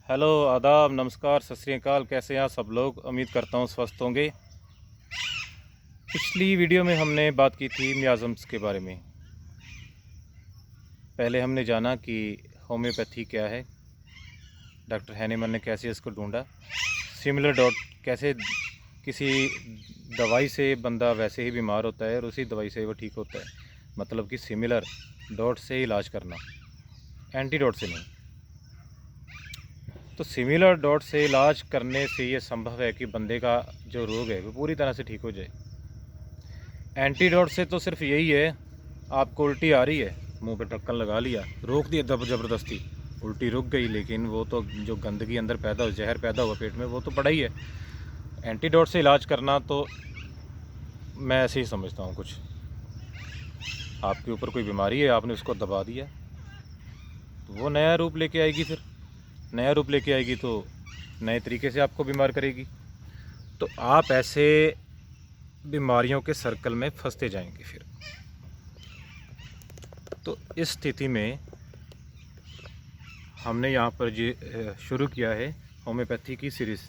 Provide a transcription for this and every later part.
Hello, आदाब, नमस्कार, सत श्री अकाल। कैसे हैं आप सब लोग? उम्मीद करता हूँ स्वस्थ होंगे। पिछली वीडियो में हमने बात की थी मियाज़म्स के बारे में। पहले हमने जाना कि होम्योपैथी क्या है, डॉक्टर हैनेमन ने कैसे इसको ढूंढा, सिमिलर डॉट कैसे किसी दवाई से बंदा वैसे ही बीमार होता है और उसी दवाई से वो ठीक होता है। मतलब कि सिमिलर डॉट से इलाज करना, एंटीडोट से नहीं। तो सिमिलर डॉट से इलाज करने से ये संभव है कि बंदे का जो रोग है वो पूरी तरह से ठीक हो जाए। एंटीडोट से तो सिर्फ यही है, आपको उल्टी आ रही है, मुंह पे ढक्कन लगा लिया, रोक दिया दब ज़बरदस्ती, उल्टी रुक गई, लेकिन वो तो जो गंदगी अंदर पैदा हो, जहर पैदा हुआ पेट में, वो तो पड़ा ही है। एंटीडोट से इलाज करना तो मैं ऐसे ही समझता हूँ। कुछ आपके ऊपर कोई बीमारी है, आपने उसको दबा दिया तो वो नया रूप लेके आएगी। फिर नया रूप लेके आएगी तो नए तरीके से आपको बीमार करेगी। तो आप ऐसे बीमारियों के सर्कल में फंसते जाएंगे। फिर तो इस स्थिति में हमने यहाँ पर ये शुरू किया है होम्योपैथी की सीरीज़।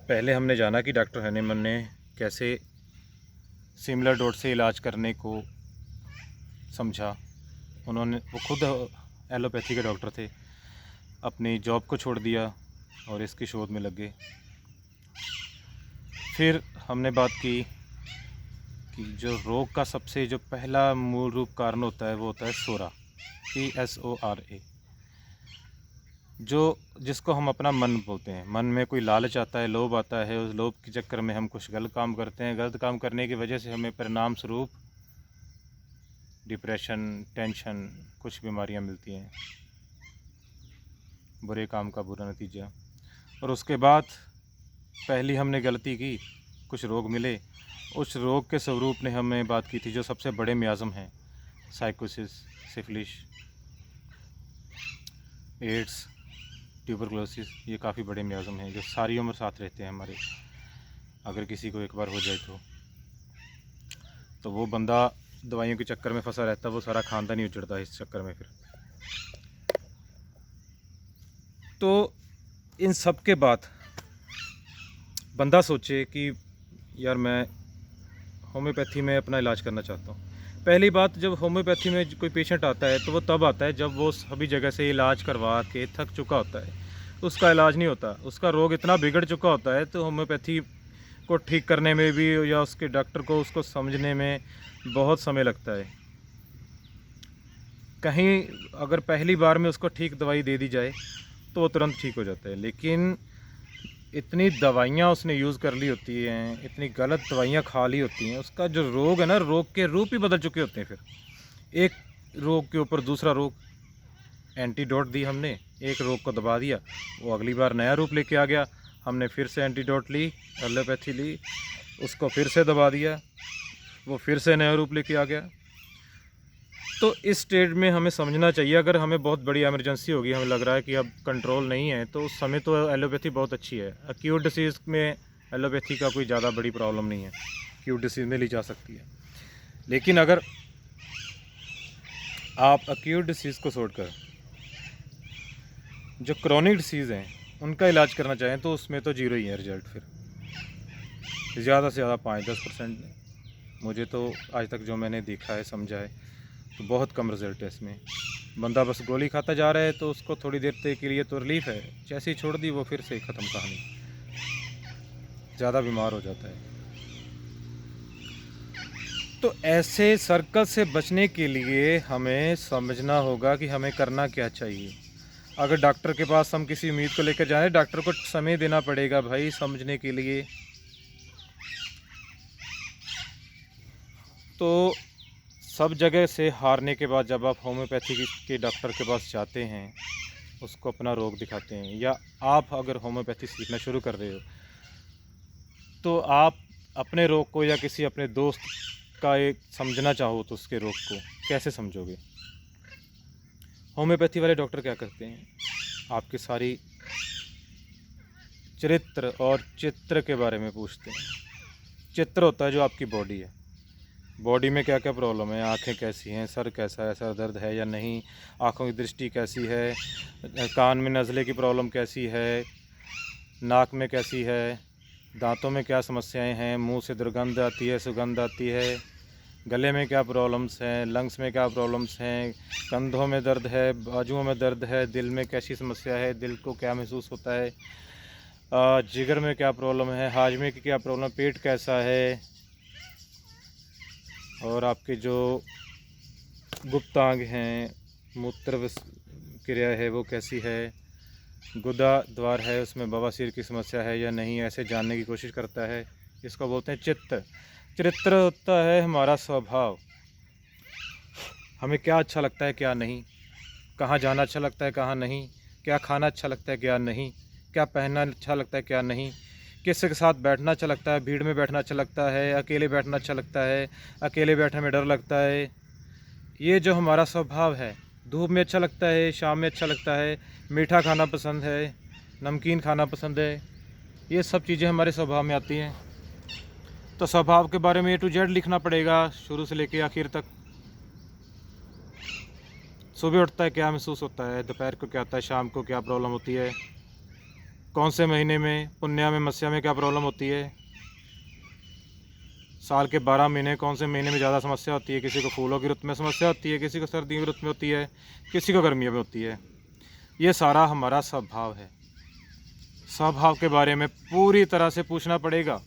पहले हमने जाना कि डॉक्टर हैनेमन ने कैसे सिमिलर डॉट से इलाज करने को समझा। वो खुद एलोपैथी के डॉक्टर थे, अपनी जॉब को छोड़ दिया और इसकी शोध में लग गए। फिर हमने बात की कि जो रोग का सबसे जो पहला मूल रूप कारण होता है वो होता है सोरा, PSORA, जिसको हम अपना मन बोलते हैं। मन में कोई लालच आता है, लोभ आता है, उस लोभ के चक्कर में हम कुछ गलत काम करते हैं। गलत काम करने की वजह से हमें परिणाम स्वरूप डिप्रेशन, टेंशन, कुछ बीमारियां मिलती हैं, बुरे काम का बुरा नतीजा। और उसके बाद पहली हमने गलती की, कुछ रोग मिले, उस रोग के स्वरूप ने हमें बात की थी जो सबसे बड़े मियाज़म हैं, साइकोसिस, सिफिलिस, एड्स, ट्यूबरकुलोसिस। ये काफ़ी बड़े मियाज़म हैं जो सारी उम्र साथ रहते हैं हमारे। अगर किसी को एक बार हो जाए तो वो बंदा दवाइयों के चक्कर में फंसा रहता है, वो सारा खानदान ही उजड़ता है इस चक्कर में। फिर तो इन सब के बाद बंदा सोचे कि यार मैं होम्योपैथी में अपना इलाज करना चाहता हूँ। पहली बात, जब होम्योपैथी में कोई पेशेंट आता है तो वो तब आता है जब वो सभी जगह से इलाज करवा के थक चुका होता है, उसका इलाज नहीं होता, उसका रोग इतना बिगड़ चुका होता है। तो होम्योपैथी को ठीक करने में भी या उसके डॉक्टर को उसको समझने में बहुत समय लगता है। कहीं अगर पहली बार में उसको ठीक दवाई दे दी जाए तो वो तुरंत ठीक हो जाता है, लेकिन इतनी दवाइयाँ उसने यूज़ कर ली होती हैं, इतनी गलत दवाइयाँ खा ली होती हैं, उसका जो रोग है ना, रोग के रूप ही बदल चुके होते हैं। फिर एक रोग के ऊपर दूसरा रोग, एंटीडोट दी हमने, एक रोग को दबा दिया, वो अगली बार नया रूप लेके आ गया, हमने फिर से एंटीडोट ली, एलोपैथी ली, उसको फिर से दबा दिया, वो फिर से नया रूप लेके आ गया। तो इस स्टेज में हमें समझना चाहिए, अगर हमें बहुत बड़ी इमरजेंसी होगी, हमें लग रहा है कि अब कंट्रोल नहीं है, तो उस समय तो एलोपैथी बहुत अच्छी है। एक्यूट डिसीज़ में एलोपैथी का कोई ज़्यादा बड़ी प्रॉब्लम नहीं है, एक्यूट डिसीज़ में ली जा सकती है। लेकिन अगर आप एक्यूट डिसीज़ को छोड़कर जो क्रॉनिक डिसीज़ हैं उनका इलाज करना चाहें तो उसमें तो जीरो ही है रिजल्ट। फिर ज़्यादा से ज़्यादा 5-10%। मुझे तो आज तक जो मैंने देखा है, समझा है, तो बहुत कम रिज़ल्ट है इसमें। बंदा बस गोली खाता जा रहा है तो उसको थोड़ी देर तक के लिए तो रिलीफ है, जैसे ही छोड़ दी वो फिर से ख़त्म कहानी, ज़्यादा बीमार हो जाता है। तो ऐसे सर्कल से बचने के लिए हमें समझना होगा कि हमें करना क्या चाहिए। अगर डॉक्टर के पास हम किसी उम्मीद को लेकर जाएं, डॉक्टर को समय देना पड़ेगा भाई समझने के लिए। तो सब जगह से हारने के बाद जब आप होम्योपैथी के डॉक्टर के पास जाते हैं, उसको अपना रोग दिखाते हैं, या आप अगर होम्योपैथी सीखना शुरू कर रहे हो तो आप अपने रोग को या किसी अपने दोस्त का एक समझना चाहो तो उसके रोग को कैसे समझोगे? होम्योपैथी वाले डॉक्टर क्या करते हैं, आपकी सारी चरित्र और चित्र के बारे में पूछते हैं। चित्र होता है जो आपकी बॉडी है, बॉडी में क्या क्या प्रॉब्लम है, आंखें कैसी हैं, सर कैसा है, सर दर्द है या नहीं, आंखों की दृष्टि कैसी है, कान में नज़ले की प्रॉब्लम कैसी है, नाक में कैसी है, दांतों में क्या समस्याएं हैं, मुंह से दुर्गंध आती है, सुगंध आती है, गले में क्या प्रॉब्लम्स हैं, लंग्स में क्या प्रॉब्लम्स हैं, कंधों में दर्द है, बाजुओं में दर्द है, दिल में कैसी समस्या है, दिल को क्या महसूस होता है, जिगर में क्या प्रॉब्लम है, हाजमे की क्या प्रॉब्लम, पेट कैसा है, और आपके जो गुप्तांग हैं, मूत्र क्रिया है वो कैसी है, गुदा द्वार है उसमें बवासीर की समस्या है या नहीं, ऐसे जानने की कोशिश करता है। इसको बोलते हैं चित्त। चरित्र होता है हमारा स्वभाव, हमें क्या अच्छा लगता है क्या नहीं, कहाँ जाना अच्छा लगता है कहाँ नहीं, क्या खाना अच्छा लगता है क्या नहीं, क्या पहनना अच्छा लगता है क्या नहीं, किसके साथ बैठना अच्छा लगता है, भीड़ में बैठना अच्छा लगता है, अकेले बैठना अच्छा लगता है, अकेले बैठने में डर लगता है। ये जो हमारा स्वभाव है, धूप में अच्छा लगता है, शाम में अच्छा लगता है, मीठा खाना पसंद है, नमकीन खाना पसंद है, ये सब चीज़ें हमारे स्वभाव में आती हैं। तो स्वभाव के बारे में A to Z लिखना पड़ेगा, शुरू से लेके आखिर तक। सुबह उठता है क्या महसूस होता है, दोपहर को क्या होता है, शाम को क्या प्रॉब्लम होती है, कौन से महीने में, पुण्य में, मत्स्य में क्या प्रॉब्लम होती है, साल के 12 महीने कौन से महीने में ज़्यादा समस्या होती है, किसी को फूलों की रुत में समस्या होती है, किसी को सर्दियों की रुत में होती है, किसी को गर्मियों में होती है। ये सारा हमारा स्वभाव है। स्वभाव के बारे में पूरी तरह से पूछना पड़ेगा।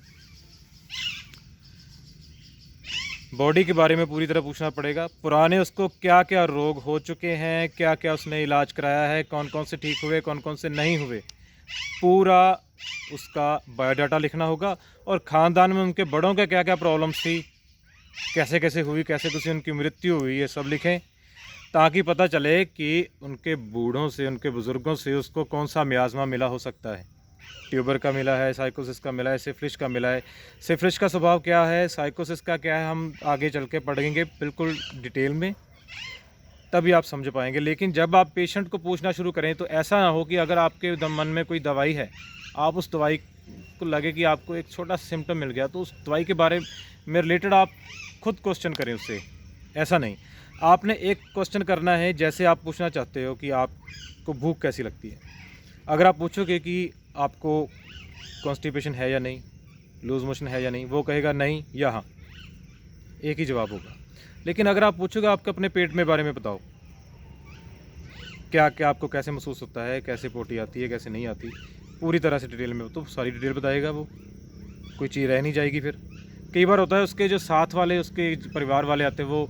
बॉडी के बारे में पूरी तरह पूछना पड़ेगा, पुराने उसको क्या क्या रोग हो चुके हैं, क्या क्या उसने इलाज कराया है, कौन कौन से ठीक हुए, कौन कौन से नहीं हुए, पूरा उसका बायोडाटा लिखना होगा। और ख़ानदान में उनके बड़ों के क्या क्या प्रॉब्लम्स थी, कैसे कैसे हुई, कैसे कैसे उनकी मृत्यु हुई, ये सब लिखें, ताकि पता चले कि उनके बूढ़ों से, उनके बुज़ुर्गों से उसको कौन सा मियाज़मा मिला हो सकता है। ट्यूबर का मिला है, साइकोसिस का मिला है, सिफिलिस का मिला है। सिफिलिस का स्वभाव क्या है, साइकोसिस का क्या है, हम आगे चल के पढ़ेंगे बिल्कुल डिटेल में, तभी आप समझ पाएंगे। लेकिन जब आप पेशेंट को पूछना शुरू करें तो ऐसा ना हो कि अगर आपके मन में कोई दवाई है, आप उस दवाई को लगे कि आपको एक छोटा सा सिम्टम मिल गया तो उस दवाई के बारे में रिलेटेड आप खुद क्वेश्चन करें उससे। ऐसा नहीं, आपने एक क्वेश्चन करना है, जैसे आप पूछना चाहते हो कि आपको भूख कैसी लगती है। अगर आप पूछोगे कि आपको कॉन्स्टिपेशन है या नहीं, लूज़ मोशन है या नहीं, वो कहेगा नहीं या हाँ, एक ही जवाब होगा। लेकिन अगर आप पूछोगे आपके अपने पेट में बारे में बताओ, क्या क्या आपको कैसे महसूस होता है, कैसे पोटी आती है, कैसे नहीं आती, पूरी तरह से डिटेल में, तो सारी डिटेल बताएगा वो, कोई चीज़ रह नहीं जाएगी। फिर कई बार होता है उसके जो साथ वाले, उसके परिवार वाले आते हैं, वो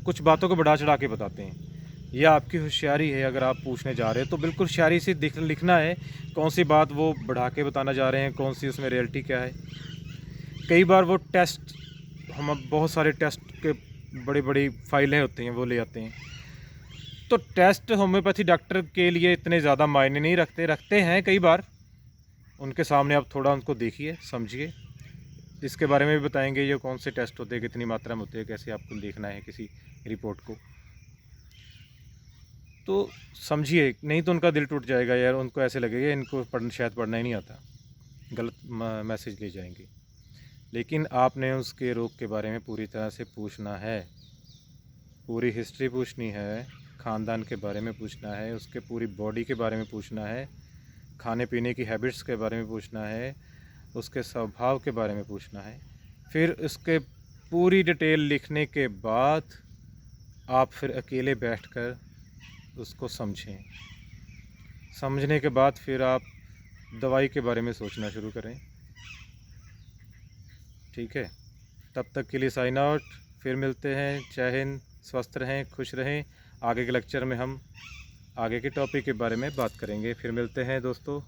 कुछ बातों को बढ़ा चढ़ा के बताते हैं। यह आपकी होशियारी है, अगर आप पूछने जा रहे हैं तो बिल्कुल होशियारी से लिखना है कौन सी बात वो बढ़ा के बताना जा रहे हैं, कौन सी उसमें रियलिटी क्या है। कई बार वो टेस्ट, हम बहुत सारे टेस्ट के बड़ी बड़ी फाइलें होती हैं वो ले आते हैं, तो टेस्ट होम्योपैथी डॉक्टर के लिए इतने ज़्यादा मायने नहीं रखते हैं कई बार। उनके सामने आप थोड़ा उनको देखिए, समझिए, इसके बारे में भी बताएंगे ये कौन से टेस्ट होते हैं, कितनी मात्रा में होते हैं, कैसे आपको देखना है किसी रिपोर्ट को, तो समझिए। नहीं तो उनका दिल टूट जाएगा यार, उनको ऐसे लगेगा इनको शायद पढ़ना ही नहीं आता, गलत मैसेज ले जाएंगे। लेकिन आपने उसके रोग के बारे में पूरी तरह से पूछना है, पूरी हिस्ट्री पूछनी है, ख़ानदान के बारे में पूछना है, उसके पूरी बॉडी के बारे में पूछना है, खाने पीने की हैबिट्स के बारे में पूछना है, उसके स्वभाव के बारे में पूछना है। फिर उसके पूरी डिटेल लिखने के बाद आप फिर अकेले बैठकर उसको समझें। समझने के बाद फिर आप दवाई के बारे में सोचना शुरू करें। ठीक है, तब तक के लिए साइन आउट, फिर मिलते हैं। जय हिंद, स्वस्थ रहें, खुश रहें। आगे के लेक्चर में हम आगे के टॉपिक के बारे में बात करेंगे। फिर मिलते हैं दोस्तों।